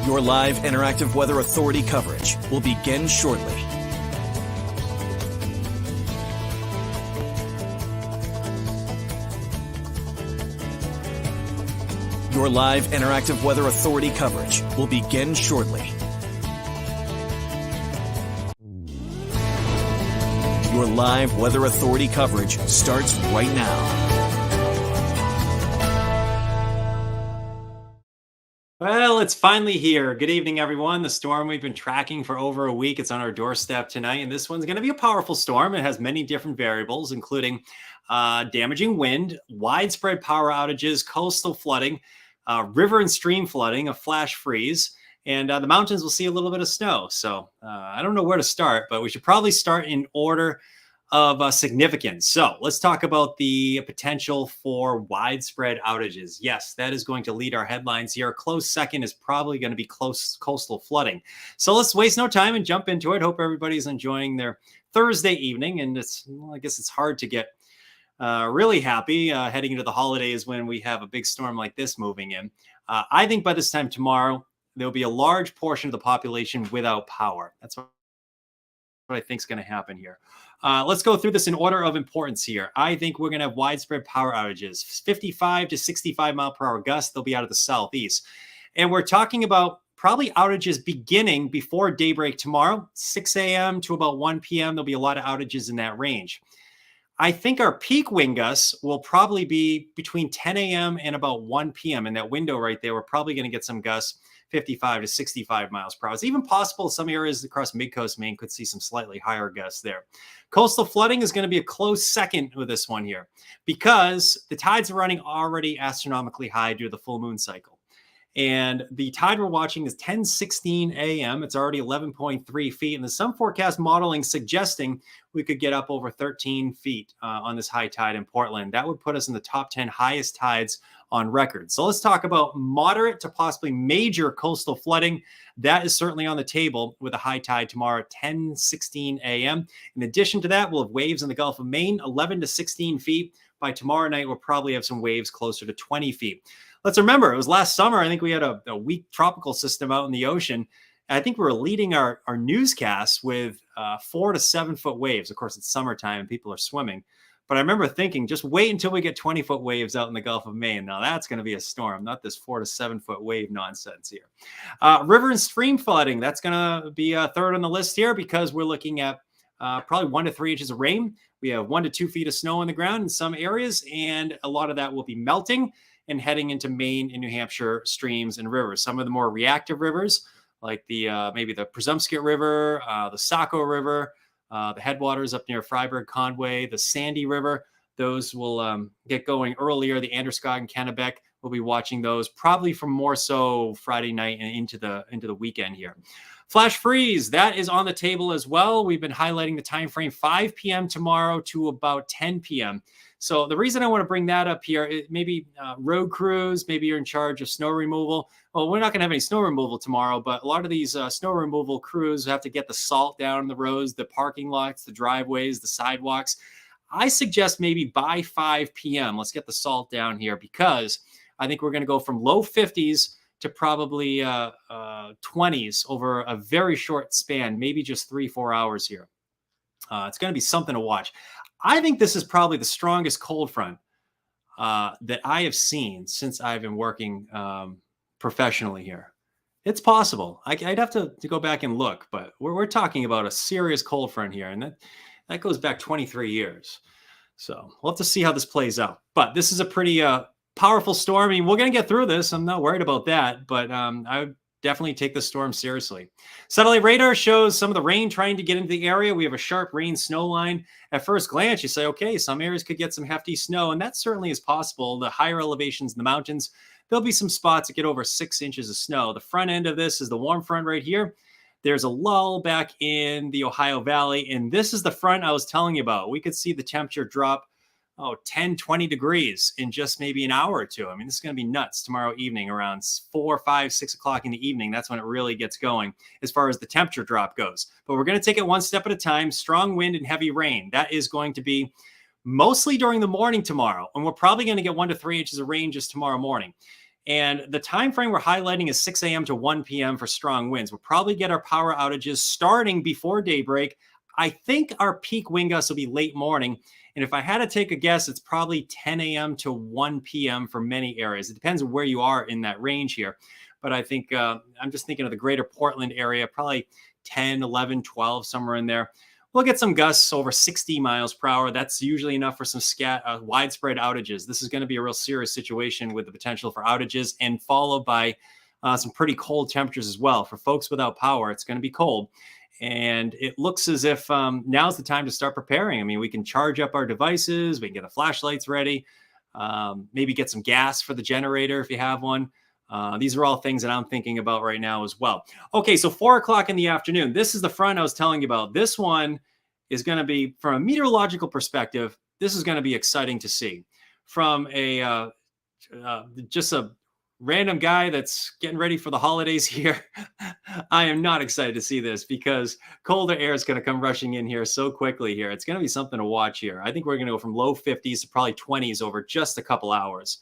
Your live interactive Weather Authority coverage will begin shortly. Your live interactive Weather Authority coverage will begin shortly. Your live Weather Authority coverage starts right now. Well, it's finally here. Good evening, everyone. The storm we've been tracking for over a week. It's on our doorstep tonight, and this one's going to be a powerful storm. It has many different variables, including damaging wind, widespread power outages, coastal flooding, river and stream flooding, a flash freeze, and the mountains will see a little bit of snow. So I don't know where to start, but we should probably start in order of significance. So let's talk about the potential for widespread outages. Yes, that is going to lead our headlines here. A close second is probably going to be coastal flooding. So let's waste no time and jump into it. Hope everybody's enjoying their Thursday evening. And I guess it's hard to get really happy heading into the holidays when we have a big storm like this moving in. I think by this time tomorrow, there'll be a large portion of the population without power. That's what I think is going to happen here. Let's go through this in order of importance here. I think we're going to have widespread power outages, 55 to 65 mile per hour gusts. They'll be out of the southeast. And we're talking about probably outages beginning before daybreak tomorrow, 6 a.m. to about 1 p.m. There'll be a lot of outages in that range. I think our peak wind gusts will probably be between 10 a.m. and about 1 p.m. In that window right there, we're probably going to get some gusts 55 to 65 miles per hour. It's even possible some areas across mid-coast Maine could see some slightly higher gusts there. Coastal flooding is going to be a close second with this one here because the tides are running already astronomically high due to the full moon cycle. And the tide we're watching is 10:16 a.m. It's already 11.3 feet. And there's some forecast modeling suggesting we could get up over 13 feet on this high tide in Portland. That would put us in the top 10 highest tides on record. So let's talk about moderate to possibly major coastal flooding. That is certainly on the table with a high tide tomorrow at 10:16 a.m. In addition to that, we'll have waves in the Gulf of Maine, 11 to 16 feet. By tomorrow night, we'll probably have some waves closer to 20 feet. Let's remember, it was last summer. I think we had a weak tropical system out in the ocean. I think we were leading our newscasts with 4 to 7 foot waves. Of course, it's summertime and people are swimming. But I remember thinking, just wait until we get 20-foot waves out in the Gulf of Maine. Now that's going to be a storm, not this 4 to 7 foot wave nonsense here. River and stream flooding, that's going to be third on the list here because we're looking at probably 1 to 3 inches of rain. We have 1 to 2 feet of snow on the ground in some areas, and a lot of that will be melting and heading into Maine and New Hampshire streams and rivers. Some of the more reactive rivers, like the maybe the Presumpscot River, the Saco River, the headwaters up near Freiburg, Conway, the Sandy River, those will get going earlier. The Androscoggin and Kennebec, we'll be watching those probably from more so Friday night and into the weekend here. Flash freeze, that is on the table as well. We've been highlighting the time frame 5 p.m. tomorrow to about 10 p.m. So the reason I want to bring that up here, maybe road crews, maybe you're in charge of snow removal. Well, we're not going to have any snow removal tomorrow, but a lot of these snow removal crews have to get the salt down the roads, the parking lots, the driveways, the sidewalks. I suggest maybe by 5 p.m., let's get the salt down here because I think we're going to go from low 50s to probably 20s over a very short span, maybe just 3-4 hours here. It's going to be something to watch. I think this is probably the strongest cold front that I have seen since I've been working professionally here. It's possible. I'd have to go back and look, but we're talking about a serious cold front here, and that goes back 23 years. So we'll have to see how this plays out. But this is a pretty powerful storm. I mean, we're going to get through this. I'm not worried about that, but I would definitely take the storm seriously. Satellite radar shows some of the rain trying to get into the area. We have a sharp rain snow line. At first glance, you say, okay, some areas could get some hefty snow, and that certainly is possible. The higher elevations in the mountains, there'll be some spots that get over 6 inches of snow. The front end of this is the warm front right here. There's a lull back in the Ohio Valley, and this is the front I was telling you about. We could see the temperature drop 10, 20 degrees in just maybe an hour or two. I mean, this is going to be nuts tomorrow evening around 4, 5, 6 o'clock in the evening. That's when it really gets going as far as the temperature drop goes. But we're going to take it one step at a time. Strong wind and heavy rain. That is going to be mostly during the morning tomorrow. And we're probably going to get 1 to 3 inches of rain just tomorrow morning. And the time frame we're highlighting is 6 a.m. to 1 p.m. for strong winds. We'll probably get our power outages starting before daybreak. I think our peak wind gusts will be late morning. And if I had to take a guess, it's probably 10 a.m. to 1 p.m. for many areas. It depends on where you are in that range here. But I think I'm just thinking of the greater Portland area, probably 10, 11, 12, somewhere in there. We'll get some gusts over 60 miles per hour. That's usually enough for some widespread outages. This is going to be a real serious situation with the potential for outages, and followed by some pretty cold temperatures as well. For folks without power, it's going to be cold. And it looks as if now's the time to start preparing. I mean, we can charge up our devices. We can get the flashlights ready. Maybe get some gas for the generator if you have one. These are all things that I'm thinking about right now as well. Okay, so 4 o'clock in the afternoon. This is the front I was telling you about. This one is going to be, from a meteorological perspective, this is going to be exciting to see. From a just a random guy that's getting ready for the holidays here, I am not excited to see this, because colder air is going to come rushing in here so quickly here. It's going to be something to watch here. I think we're going to go from low 50s to probably 20s over just a couple hours.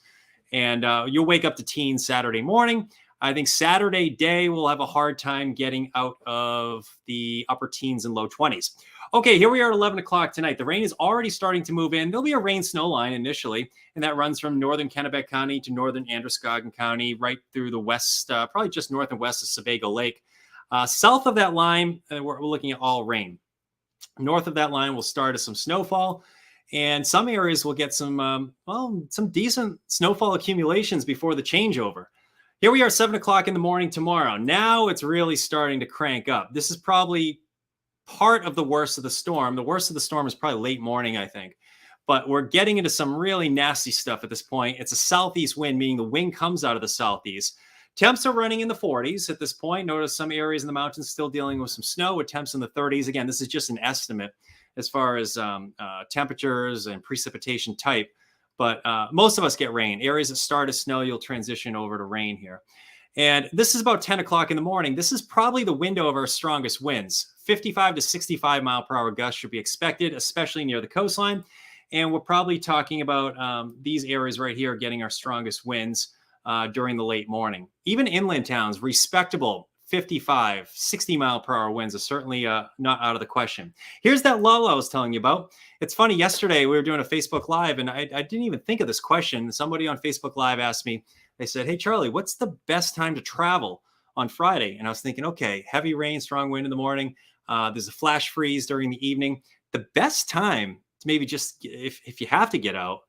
And you'll wake up to teens Saturday morning. I think Saturday day we'll have a hard time getting out of the upper teens and low 20s. Okay, here we are at 11 o'clock tonight. The rain is already starting to move in. There'll be a rain snow line initially, and that runs from northern Kennebec County to northern Androscoggin County, right through the west, probably just north and west of Sebago Lake. South of that line, we're looking at all rain. North of that line, we'll start as some snowfall. And some areas will get some decent snowfall accumulations before the changeover. Here we are, 7 o'clock in the morning tomorrow. Now it's really starting to crank up. This is probably part of the worst of the storm. The worst of the storm is probably late morning, I think. But we're getting into some really nasty stuff at this point. It's a southeast wind, meaning the wind comes out of the southeast. Temps are running in the 40s at this point. Notice some areas in the mountains still dealing with some snow with temps in the 30s. Again, this is just an estimate as far as temperatures and precipitation type. But most of us get rain. Areas that start as snow, you'll transition over to rain here. And this is about 10 o'clock in the morning. This is probably the window of our strongest winds. 55 to 65 mile per hour gusts should be expected, especially near the coastline. And we're probably talking about these areas right here getting our strongest winds during the late morning. Even inland towns, respectable 55, 60 mile per hour winds is certainly not out of the question. Here's that lull I was telling you about. It's funny, yesterday we were doing a Facebook Live, and I didn't even think of this question. Somebody on Facebook Live asked me, they said, "Hey, Charlie, what's the best time to travel on Friday?" And I was thinking, okay, heavy rain, strong wind in the morning. There's a flash freeze during the evening. The best time to maybe just, if you have to get out,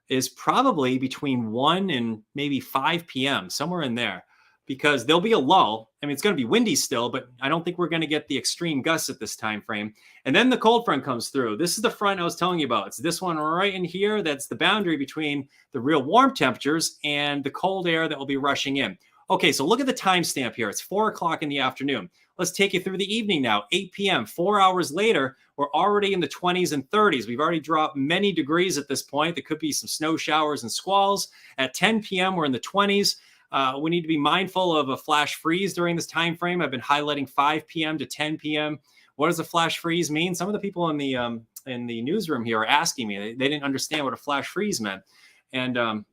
is probably between 1 and maybe 5 p.m., somewhere in there. Because there'll be a lull. I mean, it's going to be windy still, but I don't think we're going to get the extreme gusts at this time frame. And then the cold front comes through. This is the front I was telling you about. It's this one right in here. That's the boundary between the real warm temperatures and the cold air that will be rushing in. Okay, so look at the timestamp here. It's 4 o'clock in the afternoon. Let's take you through the evening now. 8 p.m., 4 hours later, we're already in the 20s and 30s. We've already dropped many degrees at this point. There could be some snow showers and squalls. At 10 p.m., we're in the 20s. We need to be mindful of a flash freeze during this time frame. I've been highlighting 5 p.m. to 10 p.m. What does a flash freeze mean? Some of the people in the newsroom here are asking me. They didn't understand what a flash freeze meant, and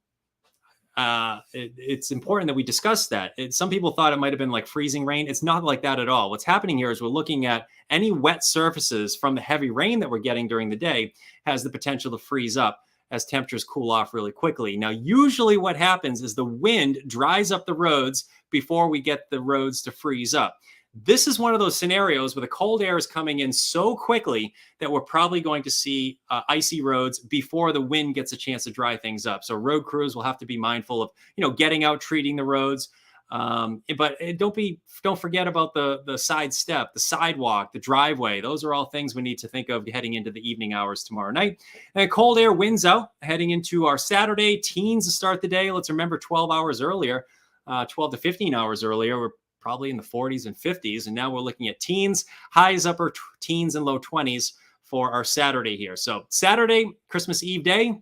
it's important that we discuss that. Some people thought it might have been like freezing rain. It's not like that at all. What's happening here is we're looking at any wet surfaces from the heavy rain that we're getting during the day has the potential to freeze up as temperatures cool off really quickly. Now, usually what happens is the wind dries up the roads before we get the roads to freeze up. This is one of those scenarios where the cold air is coming in so quickly that we're probably going to see icy roads before the wind gets a chance to dry things up. So road crews will have to be mindful of, getting out, treating the roads. But don't forget about the side step, the sidewalk, the driveway. Those are all things we need to think of heading into the evening hours tomorrow night. And cold air winds out heading into our Saturday. Teens to start the day. Let's remember 12 hours earlier, 12 to 15 hours earlier, we're probably in the 40s and 50s. And now we're looking at teens, highs upper teens and low 20s for our Saturday here. So Saturday, Christmas Eve day.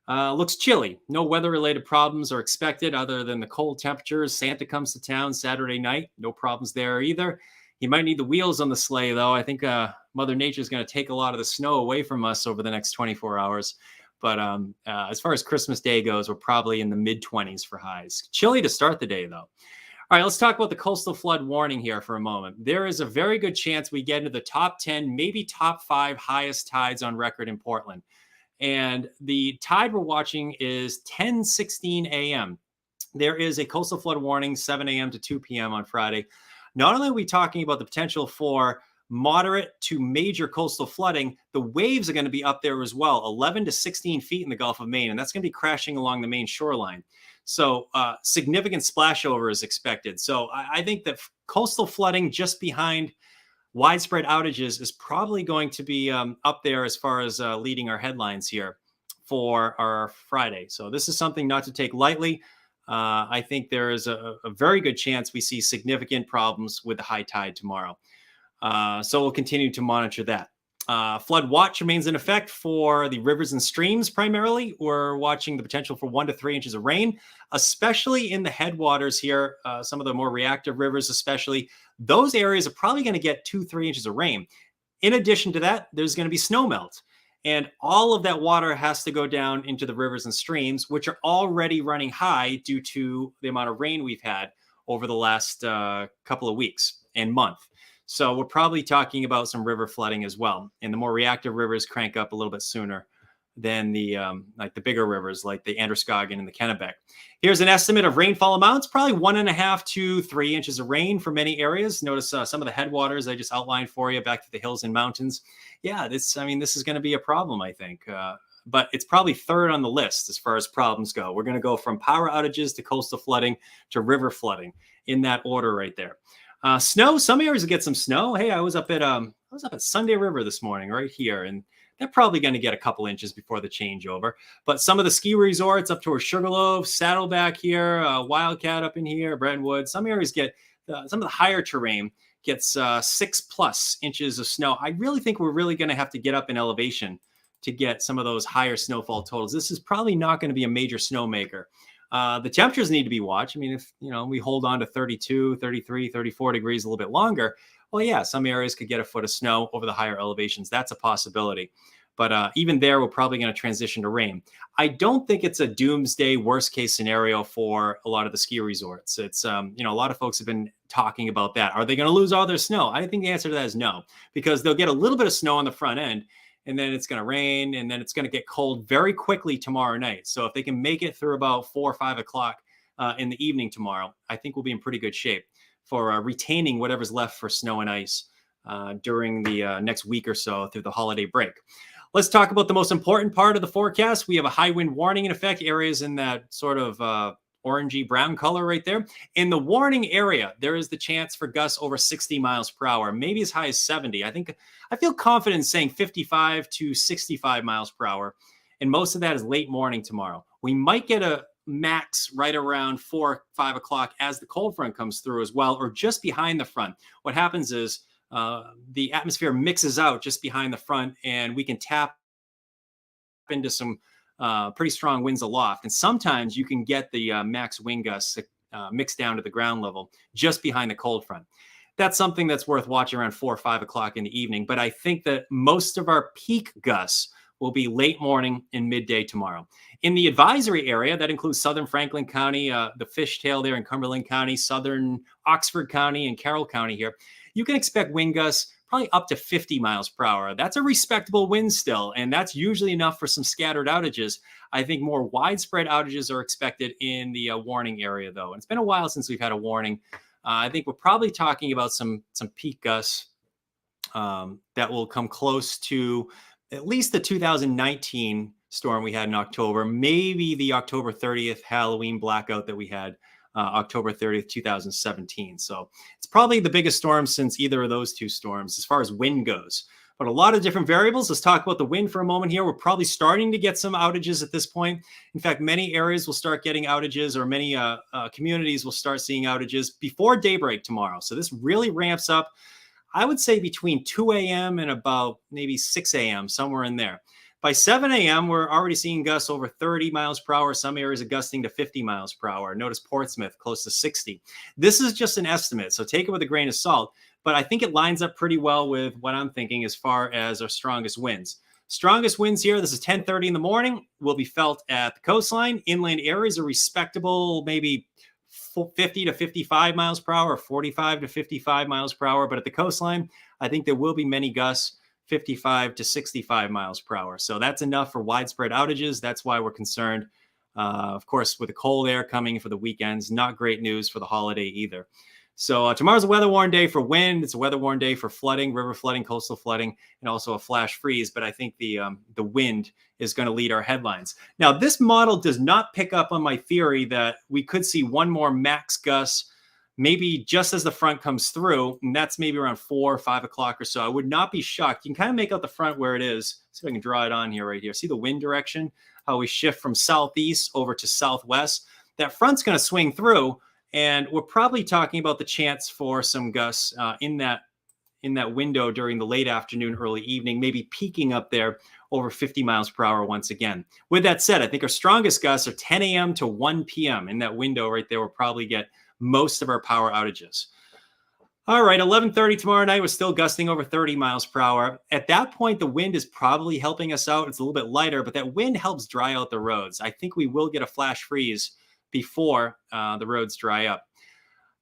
Looks chilly. No weather-related problems are expected other than the cold temperatures. Santa comes to town Saturday night. No problems there either. You might need the wheels on the sleigh, though. I think Mother Nature is going to take a lot of the snow away from us over the next 24 hours. But as far as Christmas Day goes, we're probably in the mid 20s for highs. Chilly to start the day, though. All right, let's talk about the coastal flood warning here for a moment. There is a very good chance we get into the top 10, maybe top 5 highest tides on record in Portland. And the tide we're watching is 10:16 a.m. There is a coastal flood warning, 7 a.m. to 2 p.m. on Friday. Not only are we talking about the potential for moderate to major coastal flooding, the waves are going to be up there as well, 11 to 16 feet in the Gulf of Maine, and that's going to be crashing along the Maine shoreline. So significant splashover is expected. So I think that coastal flooding just behind widespread outages is probably going to be up there as far as leading our headlines here for our Friday. So this is something not to take lightly. I think there is a very good chance we see significant problems with the high tide tomorrow. So we'll continue to monitor that. Flood watch remains in effect for the rivers and streams primarily. We're watching the potential for 1 to 3 inches of rain, especially in the headwaters here. Some of the more reactive rivers, especially, those areas are probably going to get 2-3 inches of rain. In addition to that, there's going to be snow melt. And all of that water has to go down into the rivers and streams, which are already running high due to the amount of rain we've had over the last couple of weeks and month. So we're probably talking about some river flooding as well. And the more reactive rivers crank up a little bit sooner than the like the bigger rivers like the Androscoggin and the Kennebec. Here's an estimate of rainfall amounts, probably 1.5 to 3 inches of rain for many areas. Notice some of the headwaters I just outlined for you back to the hills and mountains. Yeah, this is going to be a problem, I think. But it's probably third on the list as far as problems go. We're going to go from power outages to coastal flooding to river flooding in that order right there. Snow, some areas will get some snow. Hey, I was up at Sunday River this morning right here, and they're probably going to get a couple inches before the changeover. But some of the ski resorts up towards Sugarloaf, Saddleback here, Wildcat up in here, Brentwood, some areas get some of the higher terrain gets 6+ inches of snow. I really think we're really going to have to get up in elevation to get some of those higher snowfall totals. This is probably not going to be a major snowmaker. The temperatures need to be watched. I mean, if we hold on to 32, 33, 34 degrees a little bit longer, well, yeah, some areas could get a foot of snow over the higher elevations. That's a possibility. But even there, we're probably going to transition to rain. I don't think it's a doomsday worst case scenario for a lot of the ski resorts. It's, a lot of folks have been talking about that. Are they going to lose all their snow? I think the answer to that is no, because they'll get a little bit of snow on the front end, and then it's going to rain, and then it's going to get cold very quickly tomorrow night. So if they can make it through about 4 or 5 o'clock in the evening tomorrow, I think we'll be in pretty good shape for retaining whatever's left for snow and ice during the next week or so through the holiday break. Let's talk about the most important part of the forecast. We have a high wind warning in effect, areas in that sort of orangey brown color right there. In the warning area, there is the chance for gusts over 60 miles per hour, maybe as high as 70. I feel confident in saying 55 to 65 miles per hour. And most of that is late morning tomorrow. We might get a max right around 4 or 5 o'clock as the cold front comes through as well, or just behind the front. What happens is the atmosphere mixes out just behind the front, and we can tap into some pretty strong winds aloft. And sometimes you can get the max wind gusts mixed down to the ground level just behind the cold front. That's something that's worth watching around 4 or 5 o'clock in the evening. But I think that most of our peak gusts will be late morning and midday tomorrow. In the advisory area, that includes southern Franklin County, the Fishtail there in Cumberland County, southern Oxford County, and Carroll County here, you can expect wind gusts probably up to 50 miles per hour. That's a respectable wind still, and that's usually enough for some scattered outages. I think more widespread outages are expected in the warning area, though. And it's been a while since we've had a warning. I think we're probably talking about some peak gusts that will come close to at least the 2019 storm we had in October, maybe the October 30th Halloween blackout that we had October 30th, 2017. So it's probably the biggest storm since either of those two storms as far as wind goes. But a lot of different variables. Let's talk about the wind for a moment here. We're probably starting to get some outages at this point. In fact, many areas will start getting outages, or many communities will start seeing outages before daybreak tomorrow. So this really ramps up, I would say, between 2 a.m. and about maybe 6 a.m., somewhere in there. By 7 a.m., we're already seeing gusts over 30 miles per hour. Some areas are gusting to 50 miles per hour. Notice Portsmouth close to 60. This is just an estimate, so take it with a grain of salt. But I think it lines up pretty well with what I'm thinking as far as our strongest winds. Strongest winds here, this is 10:30 in the morning, will be felt at the coastline. Inland areas are respectable, maybe 50 to 55 miles per hour, 45 to 55 miles per hour. But at the coastline, I think there will be many gusts, 55 to 65 miles per hour. So that's enough for widespread outages. That's why we're concerned. Of course, with the cold air coming for the weekends, not great news for the holiday either. So tomorrow's a weather-worn day for wind. It's a weather-worn day for flooding, river flooding, coastal flooding, and also a flash freeze. But I think the wind is going to lead our headlines. Now, this model does not pick up on my theory that we could see one more max gust, maybe just as the front comes through, and that's maybe around 4 or 5 o'clock or so. I would not be shocked. You can kind of make out the front where it is. See if I can draw it on here right here. See the wind direction, how we shift from southeast over to southwest. That front's going to swing through. And we're probably talking about the chance for some gusts in that window during the late afternoon, early evening, maybe peaking up there over 50 miles per hour once again. With that said, I think our strongest gusts are 10 a.m. to 1 p.m. in that window right there. We'll probably get most of our power outages. All right, 11:30 tomorrow night, we're still gusting over 30 miles per hour. At that point, the wind is probably helping us out. It's a little bit lighter, but that wind helps dry out the roads. I think we will get a flash freeze before the roads dry up.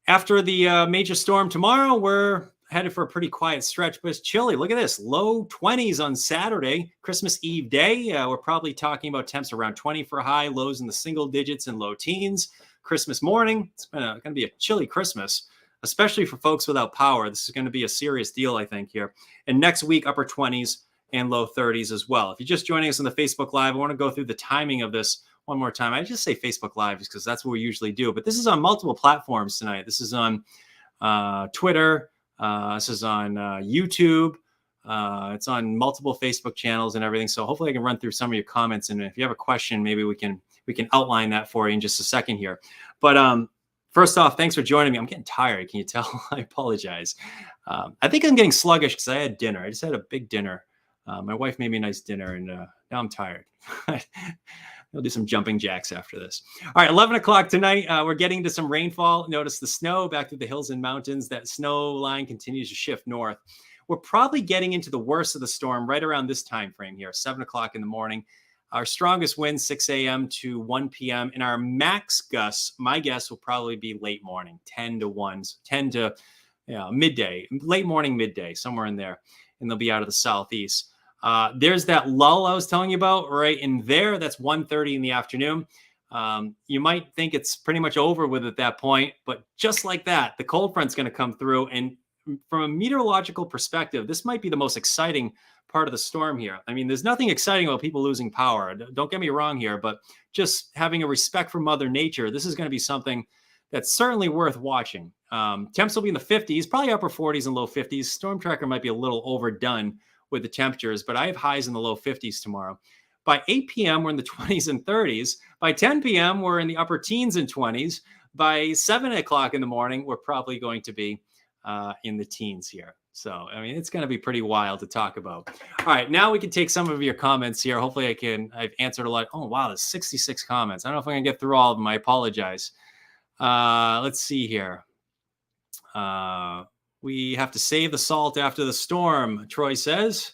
After the major storm tomorrow, we're headed for a pretty quiet stretch, but it's chilly. Look at this, low 20s on Saturday, Christmas Eve day. We're probably talking about temps around 20 for a high, lows in the single digits and low teens. Christmas morning, it's going to be a chilly Christmas, especially for folks without power. This is going to be a serious deal, I think, here. And next week, upper 20s and low 30s as well. If you're just joining us on the Facebook Live, I want to go through the timing of this one more time. I just say Facebook Live because that's what we usually do. But this is on multiple platforms tonight. This is on Twitter. This is on YouTube. It's on multiple Facebook channels and everything. So hopefully I can run through some of your comments. And if you have a question, maybe we can outline that for you in just a second here. But first off, thanks for joining me. I'm getting tired. Can you tell? I apologize. I think I'm getting sluggish because I had dinner. I just had a big dinner. My wife made me a nice dinner, and now I'm tired. We'll do some jumping jacks after this. All right, 11 o'clock tonight, we're getting to some rainfall. Notice the snow back through the hills and mountains. That snow line continues to shift north. We're probably getting into the worst of the storm right around this time frame here, 7 o'clock in the morning. Our strongest wind, 6 a.m. to 1 p.m. And our max gusts, my guess, will probably be late morning, 10 to midday, late morning, midday, somewhere in there. And they'll be out of the southeast. There's that lull I was telling you about right in there. That's 1:30 in the afternoon. You might think it's pretty much over with at that point, but just like that, the cold front's going to come through. And from a meteorological perspective, this might be the most exciting part of the storm here. I mean, there's nothing exciting about people losing power. Don't get me wrong here, but just having a respect for Mother Nature, this is going to be something that's certainly worth watching. Temps will be in the 50s, probably upper 40s and low 50s. Storm tracker might be a little overdone with the temperatures, but I have highs in the low 50s tomorrow. By 8 p.m., we're in the 20s and 30s. By 10 p.m., we're in the upper teens and 20s. By 7 o'clock in the morning, we're probably going to be in the teens here. So, I mean, it's going to be pretty wild to talk about. All right, now we can take some of your comments here. Hopefully I've answered a lot. Oh, wow, there's 66 comments. I don't know if I'm going to get through all of them. I apologize. Let's see here. We have to save the salt after the storm, Troy says.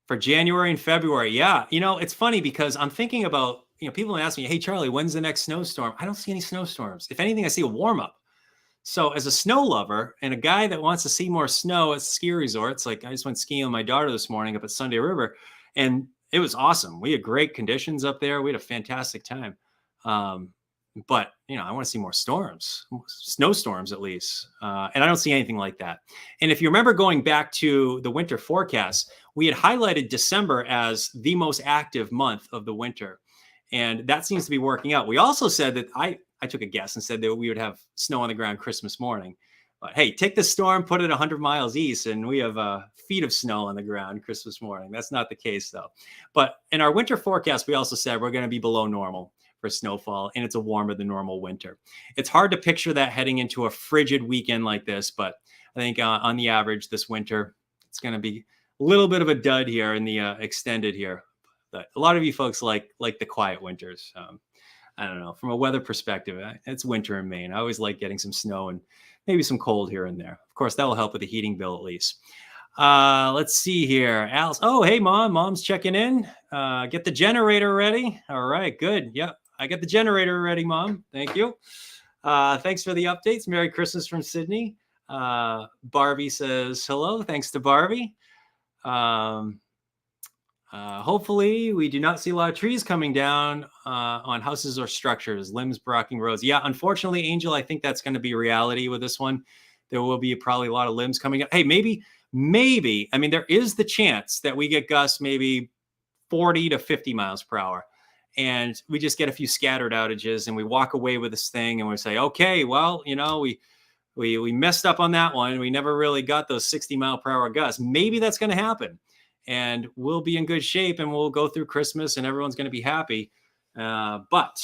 For January and February. Yeah, it's funny because I'm thinking about, people ask me, hey, Charlie, when's the next snowstorm? I don't see any snowstorms. If anything, I see a warm up. So as a snow lover and a guy that wants to see more snow at ski resorts, like I just went skiing with my daughter this morning up at Sunday River, and it was awesome. We had great conditions up there. We had a fantastic time. But, I want to see more storms, snowstorms at least. And I don't see anything like that. And if you remember going back to the winter forecast, we had highlighted December as the most active month of the winter. And that seems to be working out. We also said that I took a guess and said that we would have snow on the ground Christmas morning. But hey, take the storm, put it 100 miles east, and we have feet of snow on the ground Christmas morning. That's not the case, though. But in our winter forecast, we also said we're going to be below normal for snowfall, and it's a warmer than normal winter. It's hard to picture that heading into a frigid weekend like this, but I think on the average this winter, it's going to be a little bit of a dud here in the extended here. But a lot of you folks like the quiet winters. I don't know. From a weather perspective, it's winter in Maine. I always like getting some snow and maybe some cold here and there. Of course, that will help with the heating bill at least. Let's see here. Alice. Oh, hey, Mom. Mom's checking in. Get the generator ready. All right, good. Yep. I got the generator ready, Mom. Thank you. Thanks for the updates. Merry Christmas from Sydney. Barbie says hello. Thanks to Barbie. Hopefully, we do not see a lot of trees coming down on houses or structures, limbs blocking roads. Yeah, unfortunately, Angel, I think that's going to be reality with this one. There will be probably a lot of limbs coming up. Hey, maybe, I mean, there is the chance that we get gusts maybe 40 to 50 miles per hour. And we just get a few scattered outages and we walk away with this thing and we say, okay, well, you know, we messed up on that one. We never really got those 60-mile-per-hour gusts. Maybe that's going to happen. And we'll be in good shape and we'll go through Christmas and everyone's going to be happy. But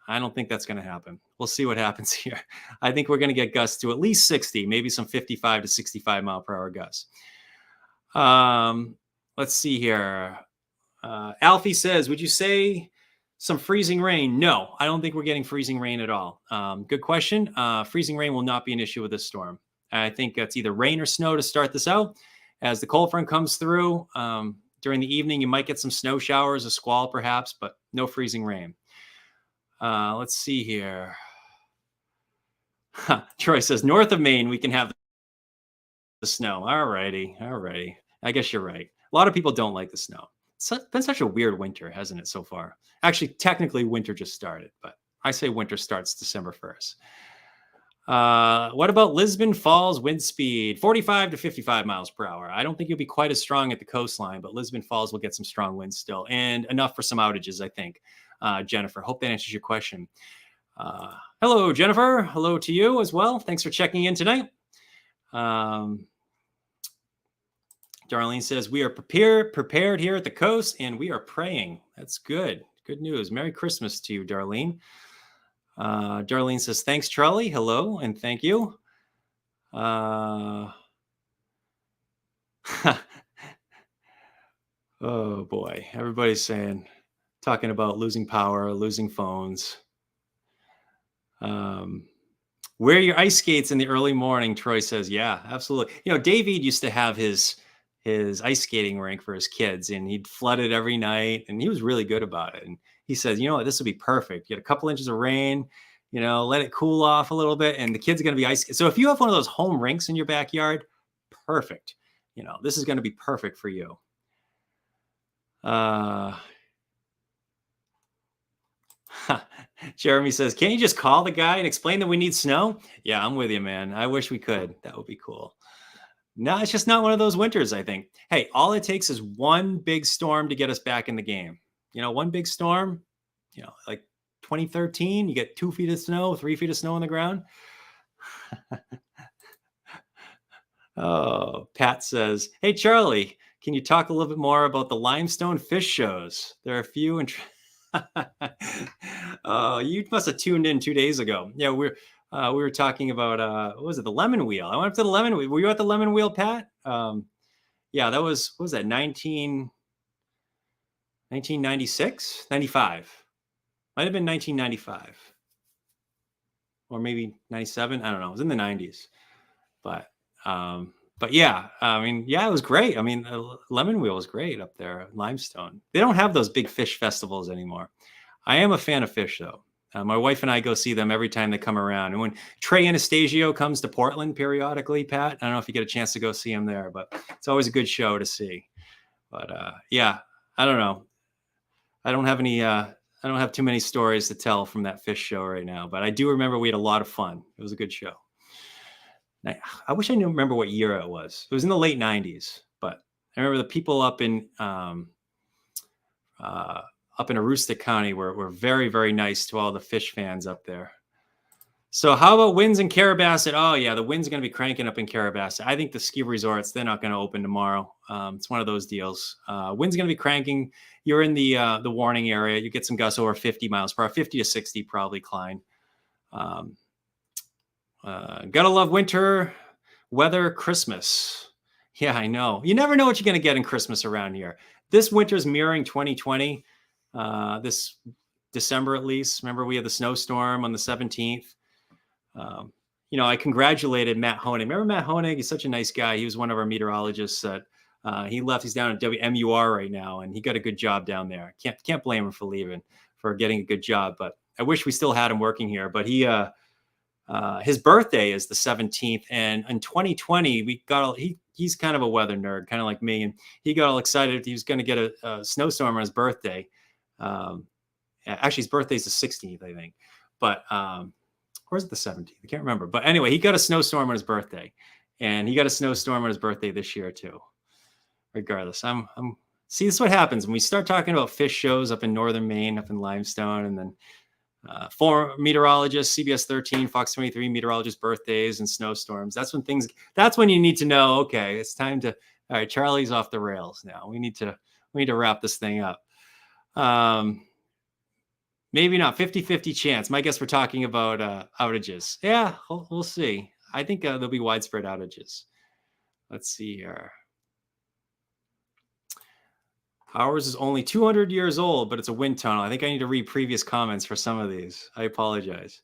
I don't think that's going to happen. We'll see what happens here. I think we're going to get gusts to at least 60, maybe some 55 to 65 mile per hour gusts. Let's see here. Alfie says, would you say some freezing rain? No, I don't think we're getting freezing rain at all. Good question. Freezing rain will not be an issue with this storm. I think it's either rain or snow to start this out. As the cold front comes through during the evening, you might get some snow showers, a squall perhaps, but no freezing rain. Let's see here. Troy says, north of Maine, we can have the snow. All righty. I guess you're right. A lot of people don't like the snow. It's been such a weird winter, hasn't it, so far? Actually, technically, winter just started, but I say winter starts December 1st. What about Lisbon Falls wind speed? 45 to 55 miles per hour. I don't think you'll be quite as strong at the coastline, but Lisbon Falls will get some strong winds still and enough for some outages, I think. Jennifer, hope that answers your question. Hello, Jennifer. Hello to you as well. Thanks for checking in tonight. Darlene says, we are prepared here at the coast and we are praying. That's good. Good news. Merry Christmas to you, Darlene. Darlene says, thanks, Charlie. Hello, and thank you. Oh, boy. Everybody's talking about losing power, losing phones. Wear your ice skates in the early morning, Troy says. Yeah, absolutely. You know, David used to have his ice skating rink for his kids, and he'd flood it every night, and he was really good about it. And he says, you know what, this would be perfect. Get a couple inches of rain, you know, let it cool off a little bit, and the kids are going to be ice. So if you have one of those home rinks in your backyard, perfect. You know, this is going to be perfect for you. Jeremy says, can't you just call the guy and explain that we need snow? Yeah, I'm with you, man. I wish we could. That would be cool. No, it's just not one of those winters, I think. Hey, all it takes is one big storm to get us back in the game. You know, one big storm, you know, like 2013, you get 2 feet of snow, 3 feet of snow on the ground. Oh, Pat says, hey, Charlie, can you talk a little bit more about the limestone fish shows? There are a few. You must have tuned in 2 days ago. Yeah, we were talking about, what was it? The Lemon Wheel. I went up to the Lemon Wheel. Were you at the Lemon Wheel, Pat? Yeah, that was, what was that? 1996, 95. Might have been 1995 or maybe 97. I don't know. It was in the 90s, but yeah, I mean, yeah, it was great. I mean, Lemon Wheel was great up there, Limestone. They don't have those big fish festivals anymore. I am a fan of fish, though. My wife and I go see them every time they come around. And when Trey Anastasio comes to Portland periodically, Pat, I don't know if you get a chance to go see him there, but it's always a good show to see. But yeah, I don't know. I don't have too many stories to tell from that fish show right now, but I do remember we had a lot of fun. It was a good show. I wish I knew remember what year it was. It was in the late 90s, but I remember the people up in Aroostook County were very, very nice to all the fish fans up there. So how about winds in Carrabassett? Oh yeah, the wind's going to be cranking up in Carrabassett. I think the ski resorts, they're not going to open tomorrow. It's one of those deals. Wind's going to be cranking. You're in the warning area. You get some gusts over 50 miles per hour, 50 to 60 probably, Klein. Gotta love winter weather, Christmas. Yeah, I know. You never know what you're going to get in Christmas around here. This winter's mirroring 2020. This December, at least. Remember, we had the snowstorm on the 17th. I congratulated Matt Honig. Remember Matt Honig? He's such a nice guy. He was one of our meteorologists that he left. He's down at WMUR right now, and he got a good job down there. Can't blame him for leaving, for getting a good job. But I wish we still had him working here. But his birthday is the 17th, and in 2020 he's kind of a weather nerd, kind of like me, and he got all excited he was going to get a snowstorm on his birthday. Actually, his birthday's the 16th, I think, but or is it the 17th? I can't remember. But anyway, he got a snowstorm on his birthday, and he got a snowstorm on his birthday this year too. Regardless, I'm see, this is what happens when we start talking about fish shows up in northern Maine, up in Limestone, and then former meteorologists, CBS 13, Fox 23 meteorologists' birthdays and snowstorms. That's when you need to know, okay, it's time to, all right, Charlie's off the rails now. We need to wrap this thing up. Maybe not 50-50 chance. My guess we're talking about outages. Yeah, we'll see. I think there'll be widespread outages. Let's see here. Ours is only 200 years old, but it's a wind tunnel. I think I need to read previous comments for some of these. I apologize.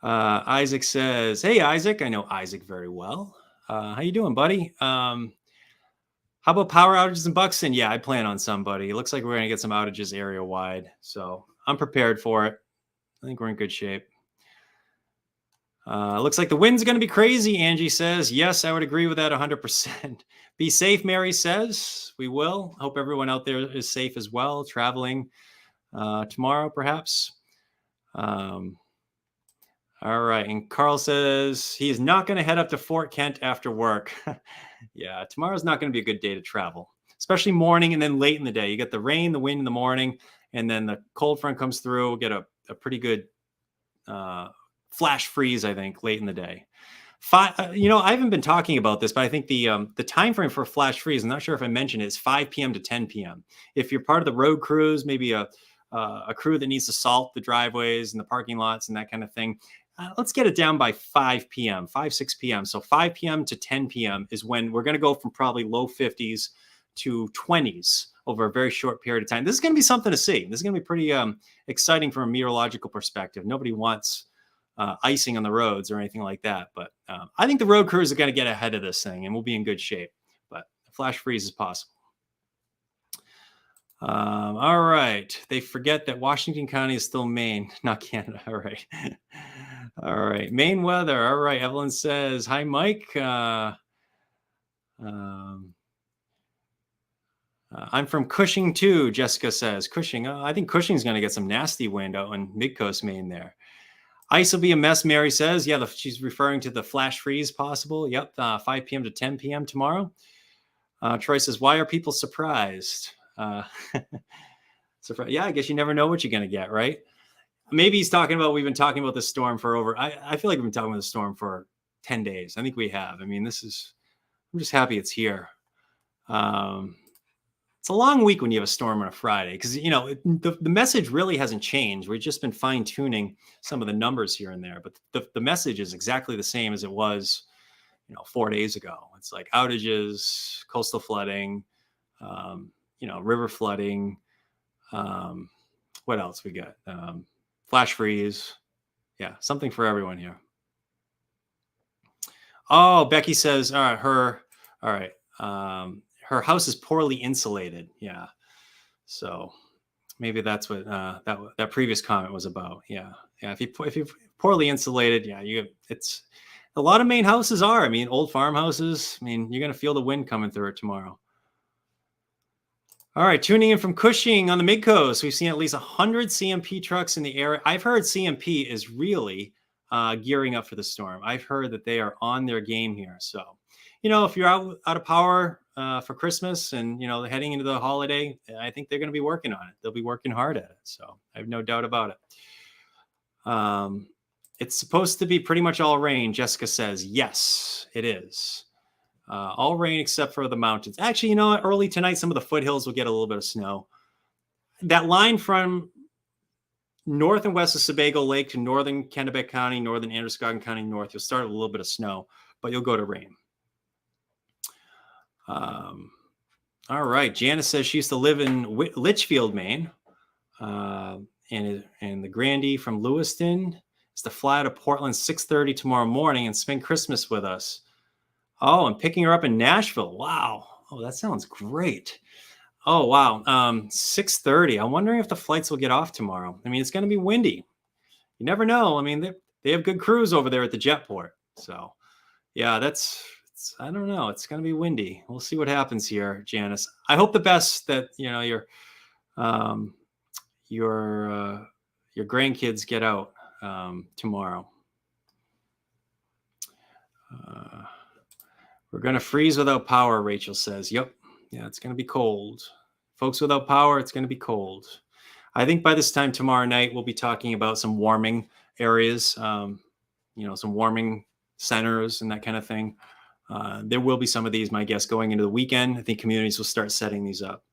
Isaac says, hey, Isaac. I know Isaac very well. How you doing, buddy? How about power outages in Buxton? Yeah, I plan on some, buddy. It looks like we're going to get some outages area-wide, so I'm prepared for it. I think we're in good shape. Looks like the wind's going to be crazy, Angie says. Yes, I would agree with that 100%. Be safe, Mary says. We will. Hope everyone out there is safe as well, traveling tomorrow, perhaps. All right. And Carl says he is not going to head up to Fort Kent after work. Yeah, tomorrow's not going to be a good day to travel, especially morning and then late in the day. You get the rain, the wind in the morning, and then the cold front comes through. We'll get a pretty good flash freeze, I think, late in the day. I haven't been talking about this, but I think the time frame for a flash freeze, I'm not sure if I mentioned it, is 5 p.m. to 10 p.m. If you're part of the road crews, maybe a crew that needs to salt the driveways and the parking lots and that kind of thing, let's get it down by 5 p.m., 6 p.m. So 5 p.m. to 10 p.m. is when we're going to go from probably low 50s to 20s over a very short period of time. This is going to be something to see. This is going to be pretty exciting from a meteorological perspective. Nobody wants icing on the roads or anything like that. But I think the road crews are going to get ahead of this thing and we'll be in good shape. But a flash freeze is possible. All right. They forget that Washington County is still Maine, not Canada. All right. All right. Maine weather. All right. Evelyn says, hi, Mike. I'm from Cushing too, Jessica says. Cushing. I think Cushing's going to get some nasty wind out in mid-coast Maine there. Ice will be a mess, Mary says. Yeah, she's referring to the flash freeze possible. Yep, 5 p.m. to 10 p.m. tomorrow. Troy says, why are people surprised? Yeah, I guess you never know what you're going to get, right? Maybe he's talking about, we've been talking about this storm for I feel like we've been talking about the storm for 10 days. I think we have. I mean, I'm just happy it's here. It's a long week when you have a storm on a Friday because, the message really hasn't changed. We've just been fine tuning some of the numbers here and there, but the message is exactly the same as it was, 4 days ago. It's like outages, coastal flooding, river flooding. What else we got? Flash freeze. Yeah, something for everyone here. Oh, Becky says, her house is poorly insulated. Yeah. So maybe that's what that previous comment was about. Yeah. Yeah. If you're poorly insulated, yeah, it's a lot of Maine houses are. I mean, old farmhouses. I mean, you're going to feel the wind coming through it tomorrow. All right. Tuning in from Cushing on the Mid-Coast. We've seen at least 100 CMP trucks in the area. I've heard CMP is really gearing up for the storm. I've heard that they are on their game here. So, if you're out of power for Christmas and, heading into the holiday, I think they're going to be working on it. They'll be working hard at it. So I have no doubt about it. It's supposed to be pretty much all rain. Jessica says, yes, it is. All rain except for the mountains. Actually, early tonight, some of the foothills will get a little bit of snow. That line from north and west of Sebago Lake to northern Kennebec County, northern Androscoggin County north, you'll start with a little bit of snow, but you'll go to rain. All right. Janice says she used to live in Litchfield, Maine, and the Grandee from Lewiston is to fly out of Portland 6:30 tomorrow morning and spend Christmas with us. Oh, I'm picking her up in Nashville. Wow. Oh, that sounds great. Oh, wow. 6:30. I'm wondering if the flights will get off tomorrow. I mean, it's going to be windy. You never know. I mean, they have good crews over there at the jetport. So, yeah, I don't know. It's going to be windy. We'll see what happens here, Janice. I hope the best that, um, your your grandkids get out tomorrow. We're going to freeze without power, Rachel says. Yep. Yeah, it's going to be cold. Folks without power, it's going to be cold. I think by this time tomorrow night, we'll be talking about some warming areas, some warming centers and that kind of thing. There will be some of these, my guess, going into the weekend. I think communities will start setting these up.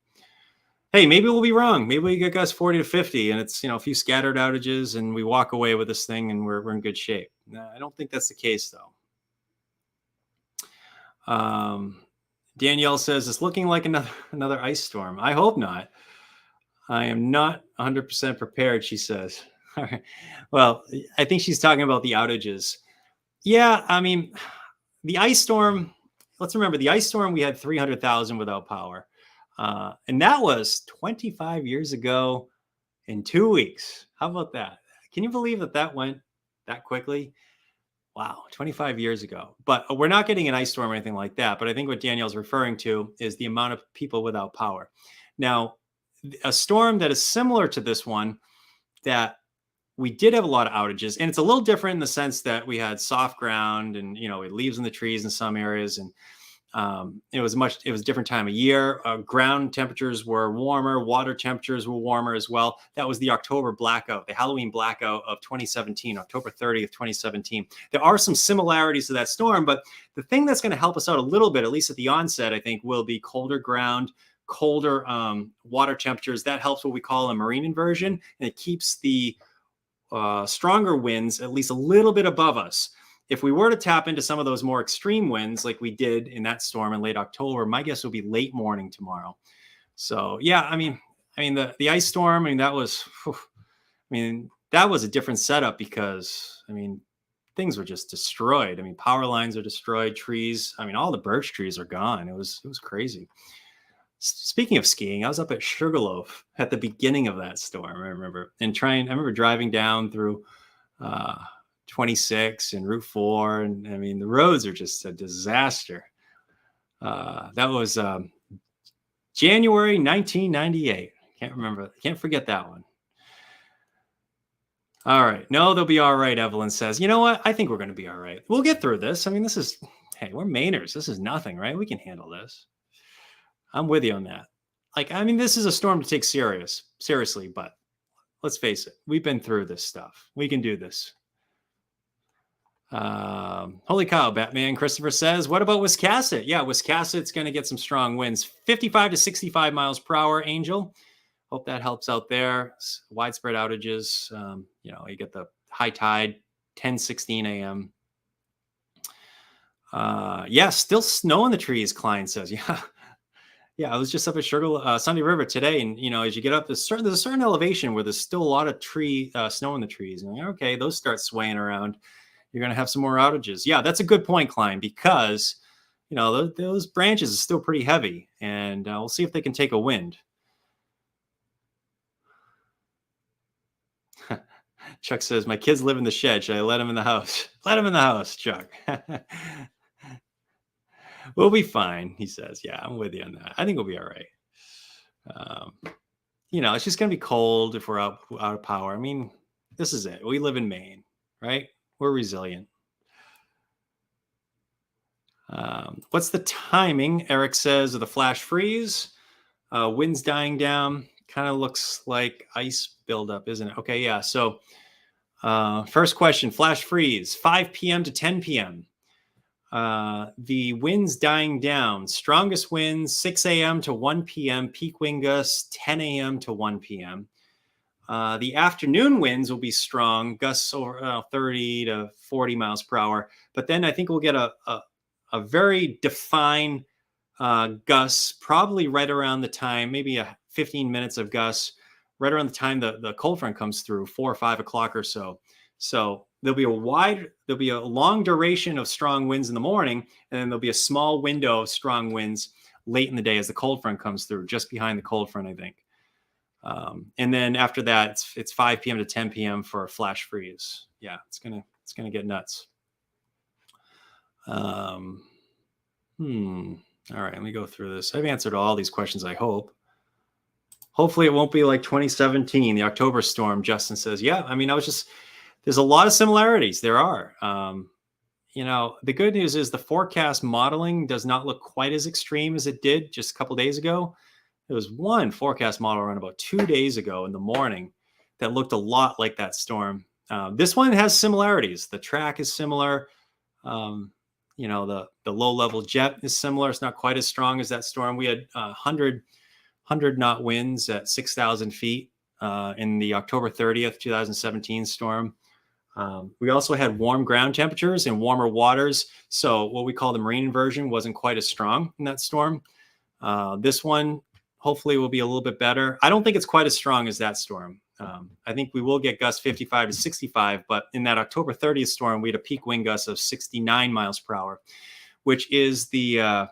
Hey, maybe we'll be wrong. Maybe we get gusts 40 to 50 and it's, a few scattered outages and we walk away with this thing and we're in good shape. I don't think that's the case, though. Danielle says it's looking like another ice storm. I hope not. I am not 100% prepared, she says. All right. Well, I think she's talking about the outages. Yeah, I mean, the ice storm, let's remember the ice storm, we had 300,000 without power. And that was 25 years ago in 2 weeks. How about that? Can you believe that went that quickly? Wow, 25 years ago. But we're not getting an ice storm or anything like that. But I think what Danielle's referring to is the amount of people without power. Now, a storm that is similar to this one, that we did have a lot of outages, and it's a little different in the sense that we had soft ground and, it leaves in the trees in some areas. And it was a different time of year. Ground temperatures were warmer. Water temperatures were warmer as well. That was the October blackout, the Halloween blackout of 2017, October 30th, 2017. There are some similarities to that storm, but the thing that's going to help us out a little bit, at least at the onset, I think, will be colder ground, colder water temperatures. That helps what we call a marine inversion, and it keeps the stronger winds at least a little bit above us. If we were to tap into some of those more extreme winds like we did in that storm in late October, my guess would be late morning tomorrow. So yeah, I mean the ice storm, that was a different setup because things were just destroyed. Power lines are destroyed, trees. all the birch trees are gone. It was crazy. Speaking of skiing, I was up at Sugarloaf at the beginning of that storm. I remember driving down through 26 and Route 4. And the roads are just a disaster. That was January 1998. Can't forget that one. All right. No, they'll be all right, Evelyn says. You know what? I think we're going to be all right. We'll get through this. We're Mainers. This is nothing, right? We can handle this. I'm with you on that. This is a storm to take seriously, but let's face it. We've been through this stuff. We can do this. Holy cow, Batman. Christopher says, what about Wiscasset? Yeah, Wiscasset's going to get some strong winds, 55 to 65 miles per hour, Angel. Hope that helps out there. Widespread outages. You get the high tide, 10:16 a.m. Yeah, still snow in the trees, Klein says. Yeah, I was just up at Sunday River today, and as you get up, there's a certain elevation where there's still a lot of snow in the trees. And okay, those start swaying around. You're going to have some more outages. Yeah, that's a good point, Klein, because those branches are still pretty heavy, and we'll see if they can take a wind. Chuck says, my kids live in the shed. Should I let them in the house? Let them in the house, Chuck. We'll be fine, he says. Yeah, I'm with you on that. I think we'll be all right. It's just going to be cold if we're out of power. This is it. We live in Maine, right? We're resilient. What's the timing? Eric says, of the flash freeze. Winds dying down. Kind of looks like ice buildup, isn't it? Okay, yeah. So first question, flash freeze, 5 p.m. to 10 p.m. The winds dying down. Strongest winds, 6 a.m. to 1 p.m. Peak wind gusts, 10 a.m. to 1 p.m. The afternoon winds will be strong, gusts over 30 to 40 miles per hour. But then I think we'll get a very defined gusts, probably right around the time, maybe 15 minutes of gusts, right around the time the cold front comes through, 4 or 5 o'clock or so. So there'll be a long duration of strong winds in the morning, and then there'll be a small window of strong winds late in the day as the cold front comes through, just behind the cold front, I think. And then after that, it's 5 p.m. to 10 p.m. for a flash freeze. Yeah, it's gonna get nuts. All right, let me go through this. I've answered all these questions, I hope. Hopefully it won't be like 2017, the October storm. Justin says, yeah, I mean, there's a lot of similarities. There are. The good news is the forecast modeling does not look quite as extreme as it did just a couple days ago. There was one forecast model run about 2 days ago in the morning that looked a lot like that storm. This one has similarities. The track is similar. The low level jet is similar. It's not quite as strong as that storm. We had 100 knot winds at 6,000 feet in the October 30th, 2017 storm. We also had warm ground temperatures and warmer waters. So what we call the marine inversion wasn't quite as strong in that storm. This one hopefully will be a little bit better. I don't think it's quite as strong as that storm. I think we will get gusts 55 to 65, but in that October 30th storm, we had a peak wind gust of 69 miles per hour, which is the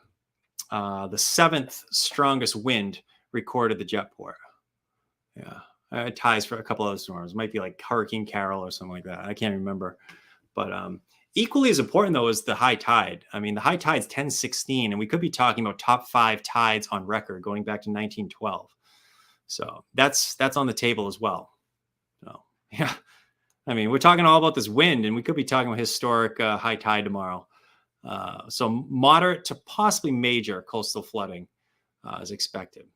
seventh strongest wind recorded at the Jetport. Yeah. It ties for a couple other storms. It might be like Hurricane Carol or something like that. I can't remember. But equally as important, though, is the high tide. I mean, the high tide's 1016, and we could be talking about top 5 tides on record going back to 1912. So that's on the table as well. So, yeah. I mean, we're talking all about this wind, and we could be talking about historic high tide tomorrow. So moderate to possibly major coastal flooding is expected.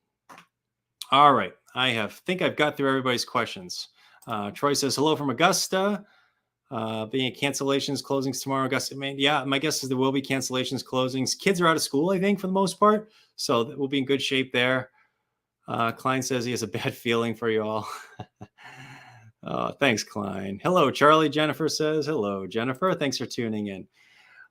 All right. I think I've got through everybody's questions. Troy says, hello from Augusta. Being cancellations, closings tomorrow, Augusta. Yeah, my guess is there will be cancellations, closings. Kids are out of school, I think, for the most part. So we'll be in good shape there. Klein says he has a bad feeling for you all. Thanks, Klein. Hello, Charlie. Jennifer says, hello, Jennifer. Thanks for tuning in.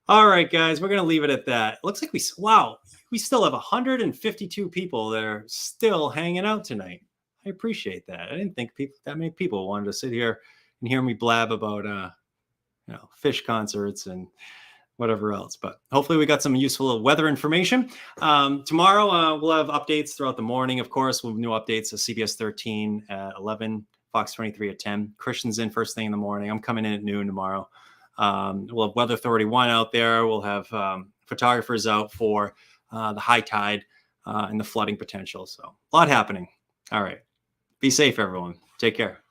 All right, guys, we're going to leave it at that. Looks like we still have 152 people that are still hanging out tonight. I appreciate that. I didn't think that many people wanted to sit here and hear me blab about, fish concerts and whatever else. But hopefully we got some useful weather information. Tomorrow we'll have updates throughout the morning. Of course, we'll have new updates of CBS 13 at 11, Fox 23 at 10. Christian's in first thing in the morning. I'm coming in at noon tomorrow. We'll have Weather Authority 1 out there. We'll have photographers out for the high tide and the flooding potential. So a lot happening. All right. Be safe, everyone. Take care.